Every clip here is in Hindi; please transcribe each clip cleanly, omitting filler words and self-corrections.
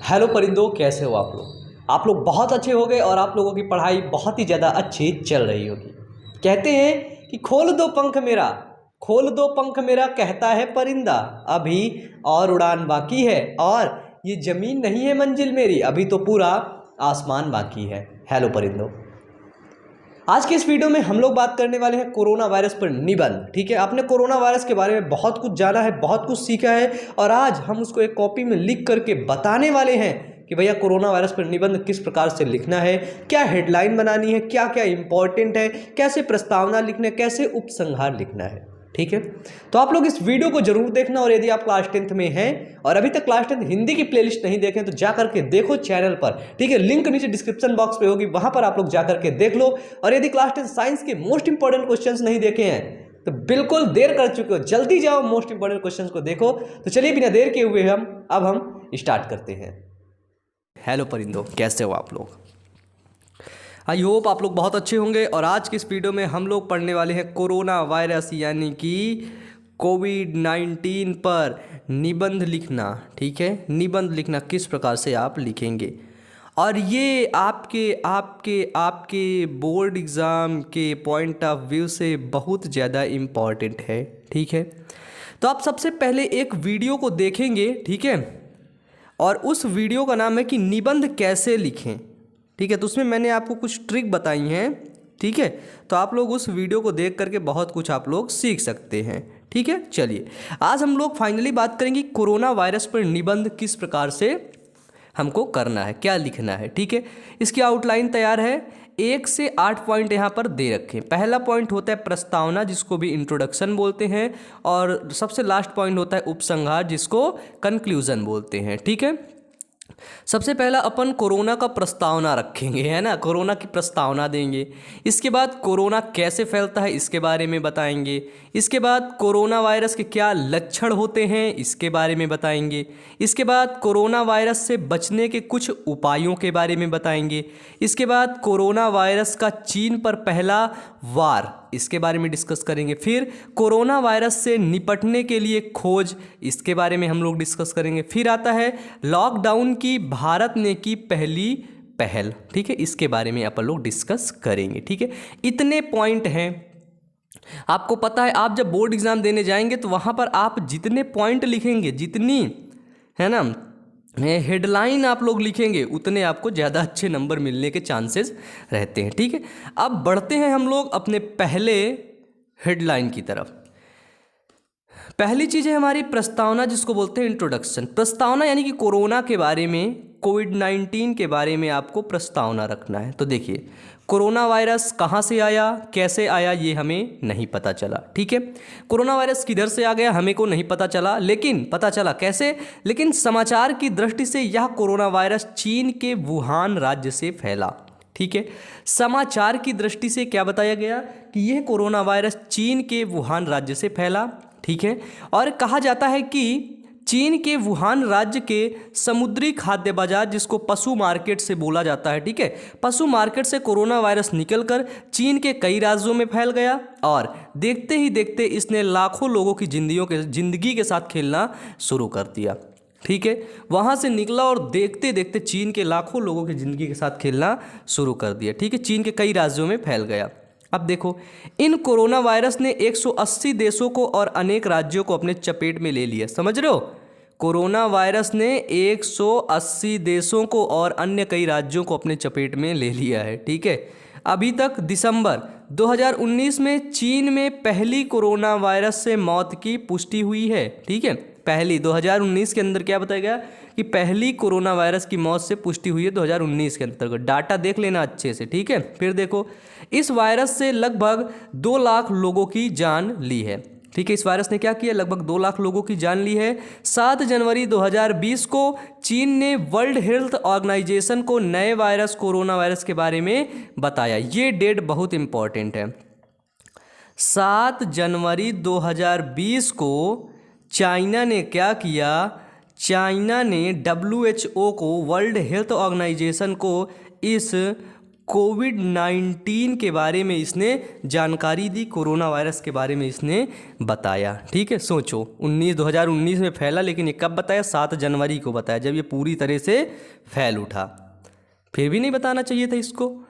हेलो परिंदों, कैसे हो आप लोग? आप लोग बहुत अच्छे हो गए और आप लोगों की पढ़ाई बहुत ही ज़्यादा अच्छी चल रही होगी। कहते हैं कि खोल दो पंख मेरा, खोल दो पंख मेरा, कहता है परिंदा, अभी और उड़ान बाकी है, और ये ज़मीन नहीं है मंजिल मेरी, अभी तो पूरा आसमान बाकी है। हेलो परिंदों, आज के इस वीडियो में हम लोग बात करने वाले हैं कोरोना वायरस पर निबंध। ठीक है, आपने कोरोना वायरस के बारे में बहुत कुछ जाना है, बहुत कुछ सीखा है, और आज हम उसको एक कॉपी में लिख करके बताने वाले हैं कि भैया कोरोना वायरस पर निबंध किस प्रकार से लिखना है, क्या हेडलाइन बनानी है, क्या क्या इंपॉर्टेंट है, कैसे प्रस्तावना लिखना है, कैसे उपसंहार लिखना है। ठीक है, तो आप लोग इस वीडियो को जरूर देखना। और यदि आप क्लास 10th में हैं और अभी तक क्लास 10th हिंदी की प्लेलिस्ट नहीं देखें तो जा करके देखो चैनल पर। ठीक है, लिंक नीचे डिस्क्रिप्शन बॉक्स पे होगी, वहां पर आप लोग जा करके देख लो। और यदि क्लास 10th साइंस के मोस्ट इंपॉर्टेंट क्वेश्चंस नहीं देखे हैं तो बिल्कुल देर कर चुके हो, जल्दी जाओ मोस्ट इंपॉर्टेंट क्वेश्चंस को देखो। तो चलिए बिना देर के हुए हम स्टार्ट करते हैं। हेलो परिंदों, कैसे हो आप लोग? आई होप आप लोग बहुत अच्छे होंगे। और आज की इस वीडियो में हम लोग पढ़ने वाले हैं कोरोना वायरस यानी कि कोविड-19 पर निबंध लिखना। ठीक है, निबंध लिखना किस प्रकार से आप लिखेंगे, और ये आपके आपके आपके बोर्ड एग्ज़ाम के पॉइंट ऑफ व्यू से बहुत ज़्यादा इम्पॉर्टेंट है। ठीक है, तो आप सबसे पहले एक वीडियो को देखेंगे। ठीक है, और उस वीडियो का नाम है कि निबंध कैसे लिखें। ठीक है, तो उसमें मैंने आपको कुछ ट्रिक बताई हैं। ठीक है, तो आप लोग उस वीडियो को देख करके बहुत कुछ आप लोग सीख सकते हैं। ठीक है, चलिए आज हम लोग फाइनली बात करेंगे कोरोना वायरस पर निबंध किस प्रकार से हमको करना है, क्या लिखना है। ठीक है, इसकी आउटलाइन तैयार है। 1 से 8 पॉइंट यहाँ पर दे रखे हैं। पहला पॉइंट होता है प्रस्तावना, जिसको भी इंट्रोडक्शन बोलते हैं, और सबसे लास्ट पॉइंट होता है उपसंहार, जिसको कंक्लूजन बोलते हैं। ठीक है, सबसे पहला अपन कोरोना का प्रस्तावना रखेंगे, है ना, कोरोना की प्रस्तावना देंगे। इसके बाद कोरोना कैसे फैलता है इसके बारे में बताएंगे। इसके बाद कोरोना वायरस के क्या लक्षण होते हैं इसके बारे में बताएंगे। इसके बाद कोरोना वायरस से बचने के कुछ उपायों के बारे में बताएंगे। इसके बाद कोरोना वायरस का चीन पर पहला वार, इसके बारे में डिस्कस करेंगे। फिर कोरोना वायरस से निपटने के लिए खोज, इसके बारे में हम लोग डिस्कस करेंगे। फिर आता है लॉकडाउन की भारत ने की पहली पहल। ठीक है, इसके बारे में अपन लोग डिस्कस करेंगे। ठीक है, इतने पॉइंट हैं। आपको पता है, आप जब बोर्ड एग्जाम देने जाएंगे तो वहाँ पर आप जितने पॉइंट लिखेंगे, जितनी है ना हेडलाइन आप लोग लिखेंगे, उतने आपको ज़्यादा अच्छे नंबर मिलने के चांसेस रहते हैं। ठीक है, अब बढ़ते हैं हम लोग अपने पहले हेडलाइन की तरफ। पहली चीज़ है हमारी प्रस्तावना, जिसको बोलते हैं इंट्रोडक्शन। प्रस्तावना यानी कि कोरोना के बारे में, कोविड-19 के बारे में आपको प्रस्तावना रखना है। तो देखिए, कोरोना वायरस कहाँ से आया, कैसे आया, ये हमें नहीं पता चला। ठीक है, कोरोना वायरस किधर से आ गया हमें को नहीं पता चला, लेकिन पता चला कैसे, लेकिन समाचार की दृष्टि से यह कोरोना वायरस चीन के वुहान राज्य से फैला। ठीक है, समाचार की दृष्टि से क्या बताया गया कि यह कोरोना वायरस चीन के वुहान राज्य से फैला। ठीक है, और कहा जाता है कि चीन के वुहान राज्य के समुद्री खाद्य बाजार, जिसको पशु मार्केट से बोला जाता है। ठीक है, पशु मार्केट से कोरोना वायरस निकलकर चीन के कई राज्यों में फैल गया, और देखते ही देखते इसने लाखों लोगों की जिंदगी के साथ खेलना शुरू कर दिया। ठीक है, वहाँ से निकला और देखते देखते चीन के लाखों लोगों की ज़िंदगी के साथ खेलना शुरू कर दिया। ठीक है, चीन के कई राज्यों में फैल गया। अब देखो, इन कोरोना वायरस ने 180 देशों को और अनेक राज्यों को अपने चपेट में ले लिया। समझ रहे हो, कोरोना वायरस ने 180 देशों को और अन्य कई राज्यों को अपने चपेट में ले लिया है। ठीक है, अभी तक दिसंबर 2019 में चीन में पहली कोरोना वायरस से मौत की पुष्टि हुई है। ठीक है, पहली 2019 के अंदर क्या बताया गया कि पहली कोरोना वायरस की मौत से पुष्टि हुई है 2019 के अंतर्गत। डाटा देख लेना अच्छे से। ठीक है, फिर देखो, इस वायरस से लगभग 2 लाख लोगों की जान ली है। ठीक है, इस वायरस ने क्या किया, लगभग 2 लाख लोगों की जान ली है। 7 जनवरी 2020 को चीन ने वर्ल्ड हेल्थ ऑर्गेनाइजेशन को नए वायरस कोरोना वायरस के बारे में बताया। ये डेट बहुत इंपॉर्टेंट है। 7 जनवरी 2020 को चाइना ने क्या किया, चाइना ने WHO को, वर्ल्ड हेल्थ ऑर्गेनाइजेशन को, इस कोविड-19 के बारे में इसने जानकारी दी, कोरोना वायरस के बारे में इसने बताया। ठीक है, सोचो 2019 में फैला, लेकिन ये कब बताया? 7 जनवरी को बताया, जब ये पूरी तरह से फैल उठा। फिर भी नहीं बताना चाहिए था इसको।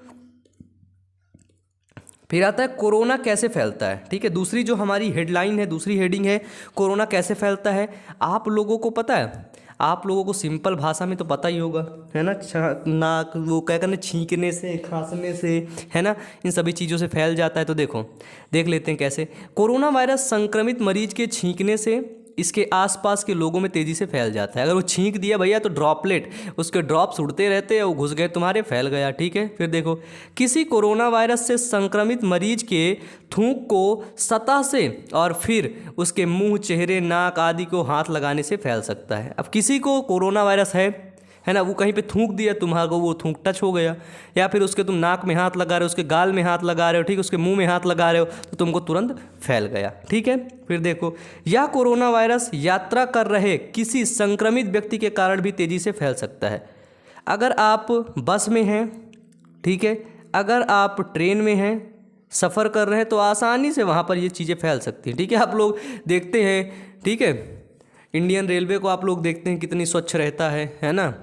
फिर आता है कोरोना कैसे फैलता है। ठीक है, दूसरी जो हमारी हेडलाइन है, दूसरी हेडिंग है कोरोना कैसे फैलता है। आप लोगों को पता है, आप लोगों को सिंपल भाषा में तो पता ही होगा, है ना, नाक वो क्या करने, छींकने से, खांसने से, है ना, इन सभी चीज़ों से फैल जाता है। तो देखो, देख लेते हैं कैसे। कोरोना वायरस संक्रमित मरीज के छींकने से इसके आसपास के लोगों में तेज़ी से फैल जाता है। अगर वो छींक दिया भैया तो ड्रॉपलेट, उसके ड्रॉप्स उड़ते रहते हैं, वो घुस गए तुम्हारे, फैल गया। ठीक है, फिर देखो, किसी कोरोना वायरस से संक्रमित मरीज के थूक को सतह से और फिर उसके मुंह, चेहरे, नाक आदि को हाथ लगाने से फैल सकता है। अब किसी को कोरोना वायरस है ना, वो कहीं पे थूक दिया तुम्हारे को, वो थूक टच हो गया, या फिर उसके तुम नाक में हाथ लगा रहे हो, उसके गाल में हाथ लगा रहे हो, ठीक है, उसके मुंह में हाथ लगा रहे हो, तो तुमको तुरंत फैल गया। ठीक है, फिर देखो, यह कोरोना वायरस यात्रा कर रहे किसी संक्रमित व्यक्ति के कारण भी तेज़ी से फैल सकता है। अगर आप बस में हैं, ठीक है, अगर आप ट्रेन में हैं, सफ़र कर रहे हैं, तो आसानी से वहाँ पर ये चीज़ें फैल सकती हैं। ठीक है, आप लोग देखते हैं, ठीक है, इंडियन रेलवे को आप लोग देखते हैं कितनी स्वच्छ रहता है ना,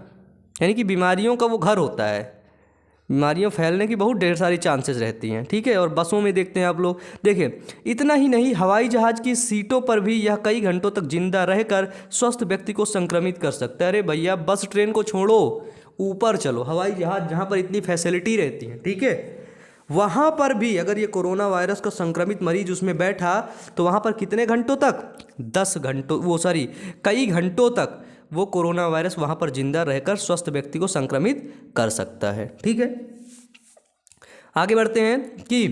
यानी कि बीमारियों का वो घर होता है, बीमारियां फैलने की बहुत ढेर सारी चांसेस रहती हैं। ठीक है, और बसों में देखते हैं आप लोग, देखिए, इतना ही नहीं, हवाई जहाज़ की सीटों पर भी यह कई घंटों तक जिंदा रहकर स्वस्थ व्यक्ति को संक्रमित कर सकता है। अरे भैया, बस ट्रेन को छोड़ो, ऊपर चलो, हवाई जहाज़ जहाँ पर इतनी फैसिलिटी रहती है, ठीक है, वहाँ पर भी अगर ये कोरोना वायरस का संक्रमित मरीज उसमें बैठा, तो वहाँ पर कितने घंटों तक, 10 घंटों, कई घंटों तक वो कोरोना वायरस वहाँ पर जिंदा रहकर स्वस्थ व्यक्ति को संक्रमित कर सकता है। ठीक है, आगे बढ़ते हैं कि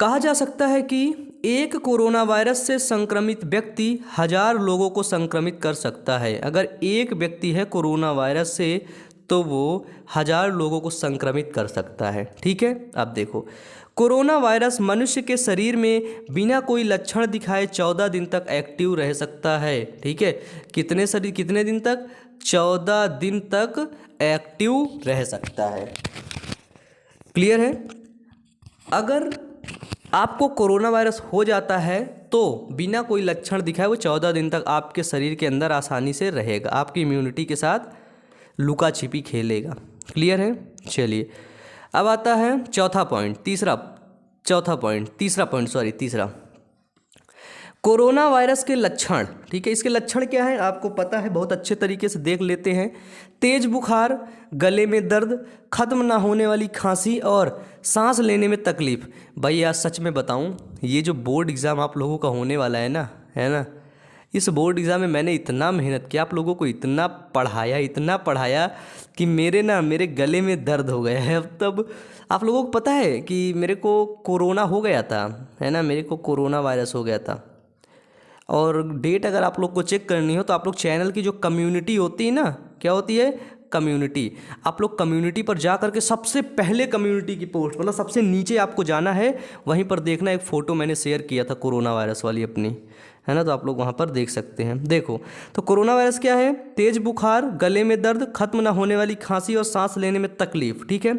कहा जा सकता है कि एक कोरोना वायरस से संक्रमित व्यक्ति 1000 लोगों को संक्रमित कर सकता है। अगर एक व्यक्ति है कोरोना वायरस से, तो वो 1000 लोगों को संक्रमित कर सकता है। ठीक है, अब देखो, कोरोना वायरस मनुष्य के शरीर में बिना कोई लक्षण दिखाए 14 दिन तक एक्टिव रह सकता है। ठीक है, कितने दिन तक? 14 दिन तक एक्टिव रह सकता है। क्लियर है? अगर आपको कोरोना वायरस हो जाता है तो बिना कोई लक्षण दिखाए वो 14 दिन तक आपके शरीर के अंदर आसानी से रहेगा, आपकी इम्यूनिटी के साथ लुका छिपी खेलेगा। क्लियर है? चलिए, अब आता है तीसरा पॉइंट, कोरोना वायरस के लक्षण। ठीक है, इसके लक्षण क्या है आपको पता है, बहुत अच्छे तरीके से देख लेते हैं। तेज बुखार, गले में दर्द, खत्म ना होने वाली खांसी और सांस लेने में तकलीफ। भैया सच में बताऊं, ये जो बोर्ड एग्ज़ाम आप लोगों का होने वाला है ना, इस बोर्ड एग्ज़ाम में मैंने इतना मेहनत किया, आप लोगों को इतना पढ़ाया कि मेरे गले में दर्द हो गया है। अब तब आप लोगों को पता है कि मेरे को कोरोना हो गया था, है ना, मेरे को कोरोना वायरस हो गया था। और डेट अगर आप लोग को चेक करनी हो तो आप लोग चैनल की जो कम्युनिटी होती है ना, क्या होती है, कम्युनिटी, आप लोग कम्युनिटी पर जा करके सबसे पहले कम्युनिटी की पोस्ट, मतलब सबसे नीचे आपको जाना है, वहीं पर देखना, एक फ़ोटो मैंने शेयर किया था कोरोना वायरस वाली अपनी, है ना, तो आप लोग वहाँ पर देख सकते हैं। देखो, तो कोरोना वायरस क्या है? तेज बुखार, गले में दर्द, खत्म ना होने वाली खांसी और सांस लेने में तकलीफ। ठीक है,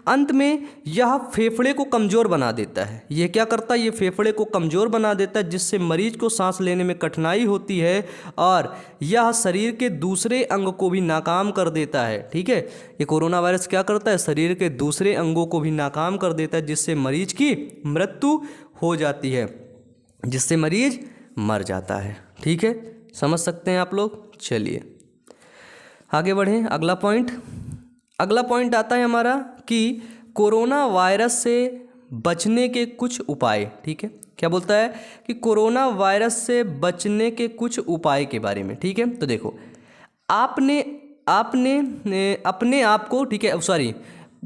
अंत में यह फेफड़े को कमज़ोर बना देता है। ये क्या करता है? ये फेफड़े को कमज़ोर बना देता है, जिससे मरीज को सांस लेने में कठिनाई होती है और यह शरीर के दूसरे अंग को भी नाकाम कर देता है। ठीक है, ये कोरोना वायरस क्या करता है? शरीर के दूसरे अंगों को भी नाकाम कर देता है, जिससे मरीज की मृत्यु हो जाती है, जिससे मरीज मर जाता है। ठीक है, समझ सकते हैं आप लोग। चलिए आगे बढ़ें। अगला पॉइंट आता है हमारा कि कोरोना वायरस से बचने के कुछ उपाय। ठीक है, क्या बोलता है कि कोरोना वायरस से बचने के कुछ उपाय के बारे में। ठीक है, तो देखो, आपने अपने आप को, ठीक है,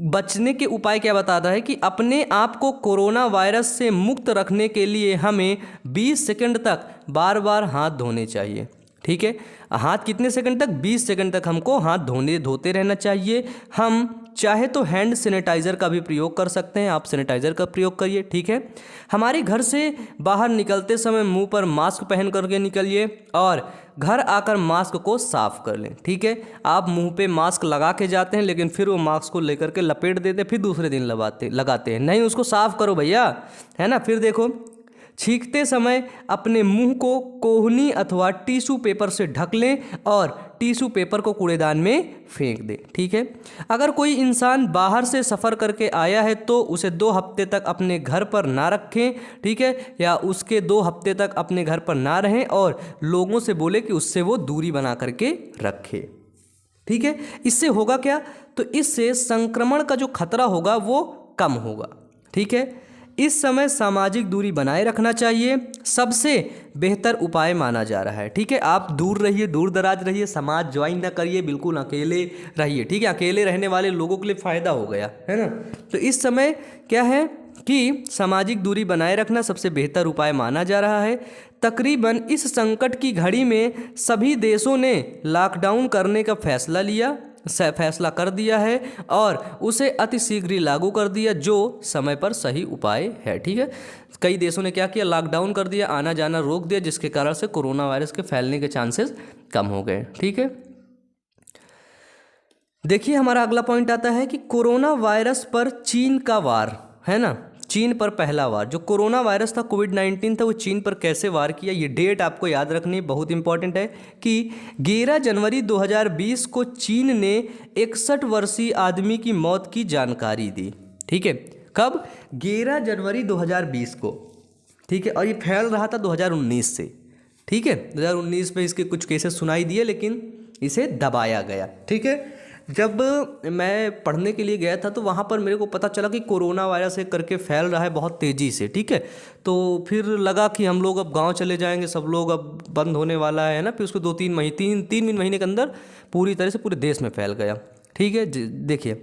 बचने के उपाय क्या बताता है कि अपने आप को कोरोना वायरस से मुक्त रखने के लिए हमें 20 सेकंड तक बार बार हाथ धोने चाहिए। ठीक है। हाथ कितने सेकंड तक? 20 सेकंड तक हमको हाथ धोते रहना चाहिए। हम चाहे तो हैंड सैनिटाइज़र का भी प्रयोग कर सकते हैं, आप सैनिटाइज़र का प्रयोग करिए, ठीक है। हमारे घर से बाहर निकलते समय मुंह पर मास्क पहन करके निकलिए और घर आकर मास्क को साफ कर लें, ठीक है। आप मुंह पे मास्क लगा के जाते हैं लेकिन फिर वो मास्क को लेकर के लपेट देते, फिर दूसरे दिन लगाते हैं, नहीं, उसको साफ करो भैया, है ना। फिर देखो, छींकते समय अपने मुंह को कोहनी अथवा टिश्यू पेपर से ढक लें और टिश्यू पेपर को कूड़ेदान में फेंक दें, ठीक है। अगर कोई इंसान बाहर से सफ़र करके आया है तो उसे 2 हफ्ते तक अपने घर पर ना रखें, ठीक है, या उसके 2 हफ्ते तक अपने घर पर ना रहें और लोगों से बोले कि उससे वो दूरी बना करके रखे, ठीक है। इससे होगा क्या? तो इससे संक्रमण का जो खतरा होगा वो कम होगा, ठीक है। इस समय सामाजिक दूरी बनाए रखना चाहिए, सबसे बेहतर उपाय माना जा रहा है, ठीक है। आप दूर रहिए, दूर दराज रहिए, समाज ज्वाइन ना करिए, बिल्कुल अकेले रहिए, ठीक है। अकेले रहने वाले लोगों के लिए फ़ायदा हो गया, है ना। तो इस समय क्या है कि सामाजिक दूरी बनाए रखना सबसे बेहतर उपाय माना जा रहा है। तकरीबन इस संकट की घड़ी में सभी देशों ने लॉकडाउन करने का फैसला कर दिया है और उसे अतिशीघ्र ही लागू कर दिया, जो समय पर सही उपाय है, ठीक है। कई देशों ने क्या किया? लॉकडाउन कर दिया, आना जाना रोक दिया, जिसके कारण से कोरोना वायरस के फैलने के चांसेस कम हो गए, ठीक है। देखिए, हमारा अगला पॉइंट आता है कि कोरोना वायरस पर चीन का वार, है ना। चीन पर पहला वार, जो कोरोना वायरस था, कोविड-19 था, वो चीन पर कैसे वार किया, ये डेट आपको याद रखनी बहुत इंपॉर्टेंट है कि 11 जनवरी 2020 को चीन ने 61 वर्षीय आदमी की मौत की जानकारी दी, ठीक है। कब? 11 जनवरी 2020 को, ठीक है। और ये फैल रहा था 2019 से, ठीक है। 2019 में इसके कुछ केसेस सुनाई दिए लेकिन इसे दबाया गया, ठीक है। जब मैं पढ़ने के लिए गया था तो वहाँ पर मेरे को पता चला कि कोरोना वायरस है करके फैल रहा है बहुत तेज़ी से, ठीक है। तो फिर लगा कि हम लोग अब गांव चले जाएंगे, सब लोग अब बंद होने वाला है ना। फिर उसको 2-3 महीने के अंदर पूरी तरह से पूरे देश में फैल गया, ठीक है। देखिए,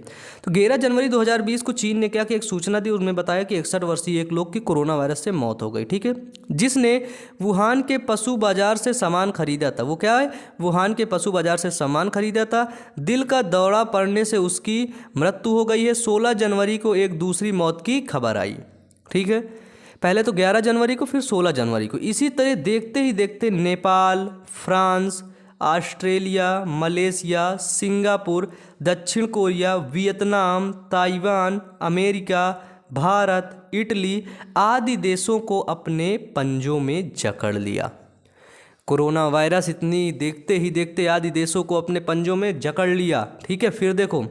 तो 11 जनवरी 2020 को चीन ने क्या कि एक सूचना दी, उसमें बताया कि 61 वर्षीय एक लोग की कोरोना वायरस से मौत हो गई, ठीक है, जिसने वुहान के पशु बाजार से सामान खरीदा था। वो क्या है? वुहान के पशु बाजार से सामान खरीदा था। दिल का दौरा पड़ने से उसकी मृत्यु हो गई है। 16 जनवरी को एक दूसरी मौत की खबर आई, ठीक है। पहले तो 11 जनवरी को, फिर 16 जनवरी को। इसी तरह देखते ही देखते Nepal, France, Australia, Malaysia, Singapore, दक्षिण Korea, Vietnam, Taiwan, America, Bharat, Italy आदि देशों को अपने पंजों में जकड़ लिया। कोरोना वायरस इतनी देखते ही देखते आदि देशों को अपने पंजों में जकड़ लिया, ठीक है। फिर देखो,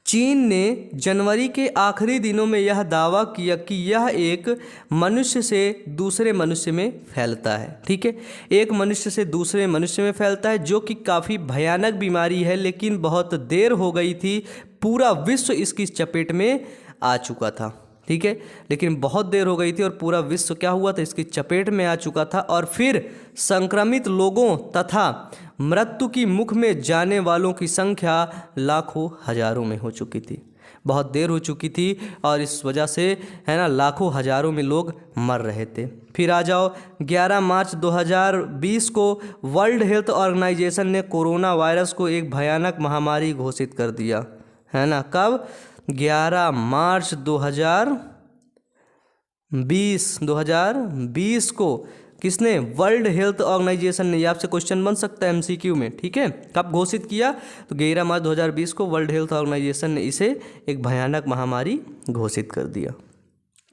चीन ने जनवरी के आखिरी दिनों में यह दावा किया कि यह एक मनुष्य से दूसरे मनुष्य में फैलता है, ठीक है। एक मनुष्य से दूसरे मनुष्य में फैलता है, जो कि काफ़ी भयानक बीमारी है, लेकिन बहुत देर हो गई थी, पूरा विश्व इसकी चपेट में आ चुका था, ठीक है। लेकिन बहुत देर हो गई थी और पूरा विश्व क्या हुआ था? इसकी चपेट में आ चुका था। और फिर संक्रमित लोगों तथा मृत्यु की मुख में जाने वालों की संख्या लाखों हजारों में हो चुकी थी। बहुत देर हो चुकी थी और इस वजह से, है ना, लाखों हजारों में लोग मर रहे थे। फिर आ जाओ, 11 मार्च 2020 को वर्ल्ड हेल्थ ऑर्गेनाइजेशन ने कोरोना वायरस को एक भयानक महामारी घोषित कर दिया, है ना। कब? 11 मार्च 2020 को किसने? वर्ल्ड हेल्थ ऑर्गेनाइजेशन ने। ये आपसे क्वेश्चन बन सकता है एमसीक्यू में, ठीक है। कब घोषित किया? तो 11 मार्च 2020 को वर्ल्ड हेल्थ ऑर्गेनाइजेशन ने इसे एक भयानक महामारी घोषित कर दिया।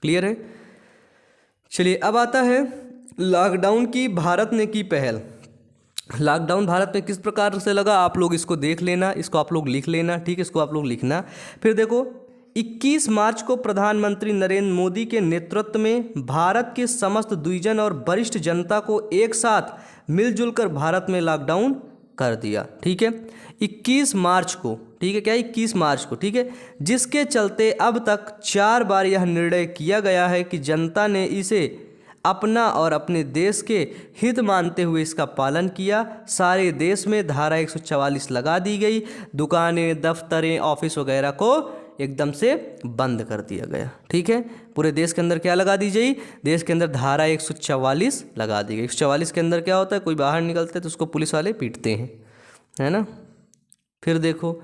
क्लियर है? चलिए, अब आता है लॉकडाउन की भारत ने की पहल। लॉकडाउन भारत में किस प्रकार से लगा, आप लोग इसको देख लेना, इसको आप लोग लिख लेना, ठीक है, इसको आप लोग लिखना। फिर देखो, 21 मार्च को प्रधानमंत्री नरेंद्र मोदी के नेतृत्व में भारत के समस्त द्विजन और वरिष्ठ जनता को एक साथ मिलजुल कर भारत में लॉकडाउन कर दिया, ठीक है। 21 मार्च को, ठीक है, क्या 21 मार्च को, ठीक है, जिसके चलते अब तक 4 बार यह निर्णय किया गया है कि जनता ने इसे अपना और अपने देश के हित मानते हुए इसका पालन किया। सारे देश में धारा 144 लगा दी गई। दुकानें, दफ्तरें, ऑफिस वगैरह को एकदम से बंद कर दिया गया। ठीक है, पूरे देश के अंदर क्या लगा दी गई, देश के अंदर धारा 144 लगा दी गई। 144 के अंदर क्या होता है, कोई बाहर निकलता है तो उसको पुलिस वाले पीटते हैं, है ना। फिर देखो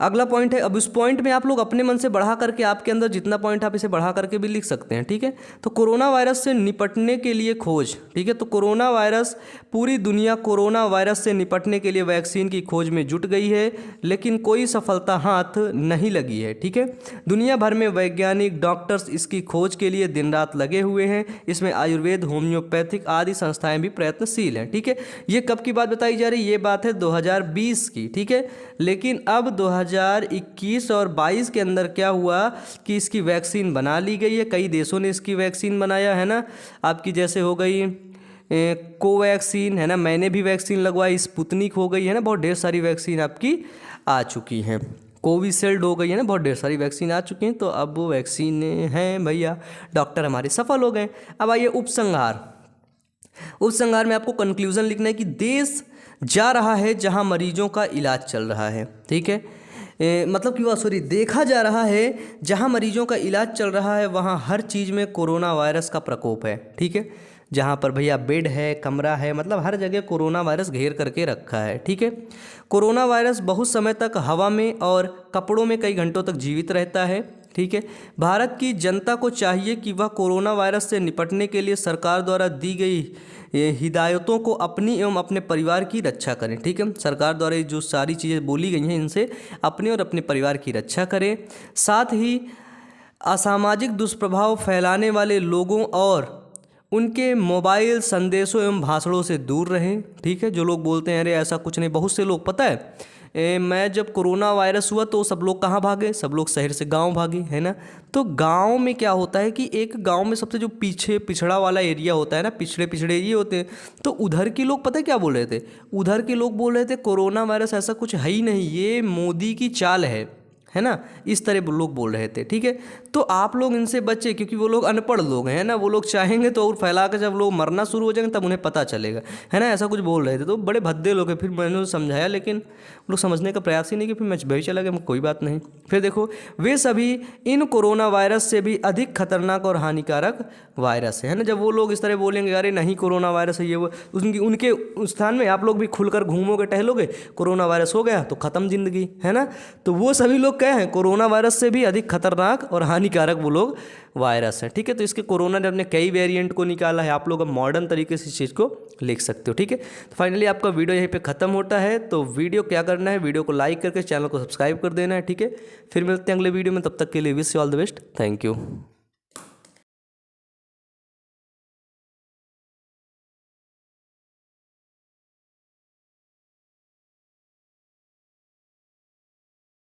अगला पॉइंट है। अब उस पॉइंट में आप लोग अपने मन से बढ़ा करके, आपके अंदर जितना पॉइंट आप इसे बढ़ा करके भी लिख सकते हैं। ठीक है, तो कोरोना वायरस से निपटने के लिए खोज। ठीक है, तो कोरोना वायरस, पूरी दुनिया कोरोना वायरस से निपटने के लिए वैक्सीन की खोज में जुट गई है, लेकिन कोई सफलता हाथ नहीं लगी है। ठीक है, दुनिया भर में वैज्ञानिक, डॉक्टर्स इसकी खोज के लिए दिन रात लगे हुए हैं। इसमें आयुर्वेद, होम्योपैथिक आदि संस्थाएं भी प्रयत्नशील हैं। ठीक है, ये कब की बात बताई जा रही है, ये बात है 2020 की। ठीक है, लेकिन अब 2021 और 22 के अंदर क्या हुआ कि इसकी वैक्सीन बना ली गई है। कई देशों ने इसकी वैक्सीन बनाया है ना, आपकी जैसे हो गई कोवैक्सीन, है ना, मैंने भी वैक्सीन लगवाई, स्पुतनिक हो गई, है ना, बहुत ढेर सारी वैक्सीन आपकी आ चुकी हैं। कोविशील्ड हो गई है ना, बहुत ढेर सारी वैक्सीन आ चुकी हैं। तो अब वो वैक्सीन हैं भैया, डॉक्टर हमारे सफल हो गए। अब आइए उपसंहार। उपसंहार में आपको कंक्लूजन लिखना है कि देश जा रहा है जहां मरीजों का इलाज चल रहा है। ठीक है, मतलब कि सॉरी, देखा जा रहा है जहां मरीजों का इलाज चल रहा है वहां हर चीज़ में कोरोना वायरस का प्रकोप है। ठीक है, जहां पर भैया बेड है, कमरा है, मतलब हर जगह कोरोना वायरस घेर करके रखा है। ठीक है, कोरोना वायरस बहुत समय तक हवा में और कपड़ों में कई घंटों तक जीवित रहता है। ठीक है, भारत की जनता को चाहिए कि वह कोरोना वायरस से निपटने के लिए सरकार द्वारा दी गई हिदायतों को अपनी एवं अपने परिवार की रक्षा करें। ठीक है, सरकार द्वारा जो सारी चीज़ें बोली गई हैं इनसे अपने और अपने परिवार की रक्षा करें। साथ ही असामाजिक दुष्प्रभाव फैलाने वाले लोगों और उनके मोबाइल संदेशों एवं भाषणों से दूर रहें। ठीक है, जो लोग बोलते हैं अरे ऐसा कुछ नहीं, बहुत से लोग पता है मैं जब कोरोना वायरस हुआ तो सब लोग कहाँ भागे, सब लोग शहर से गांव भागे, है ना। तो गांव में क्या होता है कि एक गांव में सबसे जो पीछे पिछड़ा वाला एरिया होता है ना, पिछड़े पिछड़े एरिया होते हैं, तो उधर के लोग पता है क्या बोल रहे थे, उधर के लोग बोल रहे थे कोरोना वायरस ऐसा कुछ है ही नहीं, ये मोदी की चाल है ना, इस तरह लोग बोल रहे थे। ठीक है, तो आप लोग इनसे बचे, क्योंकि वो लोग अनपढ़ लोग हैं ना, वो लोग चाहेंगे तो और फैला कर जब लोग मरना शुरू हो जाएंगे तब उन्हें पता चलेगा, है ना, ऐसा कुछ बोल रहे थे। तो बड़े भद्दे लोग हैं। फिर मैंने उन्हें समझाया लेकिन लोग समझने का प्रयास ही नहीं किया, फिर मैं वही चला गया, कोई बात नहीं। फिर देखो, वे सभी इन कोरोना वायरस से भी अधिक खतरनाक और हानिकारक वायरस है ना। जब वो लोग इस तरह बोलेंगे अरे नहीं कोरोना वायरस है ये वो, उनके स्थान में आप लोग भी खुलकर घूमोगे, टहलोगे, कोरोना वायरस हो गया तो ख़त्म जिंदगी, है ना। तो वो सभी लोग क्या हैं, कोरोना वायरस से भी अधिक खतरनाक और हानिकारक वो लोग वायरस हैं। ठीक है, तो इसके कोरोना ने अपने कई वेरिएंट को निकाला है, आप लोग अब मॉडर्न तरीके से इस चीज़ को लिख सकते हो। ठीक है, तो फाइनली आपका वीडियो यहीं पे ख़त्म होता है। तो वीडियो क्या करना है, वीडियो को लाइक करके चैनल को सब्सक्राइब कर देना है। ठीक है, फिर मिलते हैं अगले वीडियो में, तब तक के लिए wish you all the best, thank you.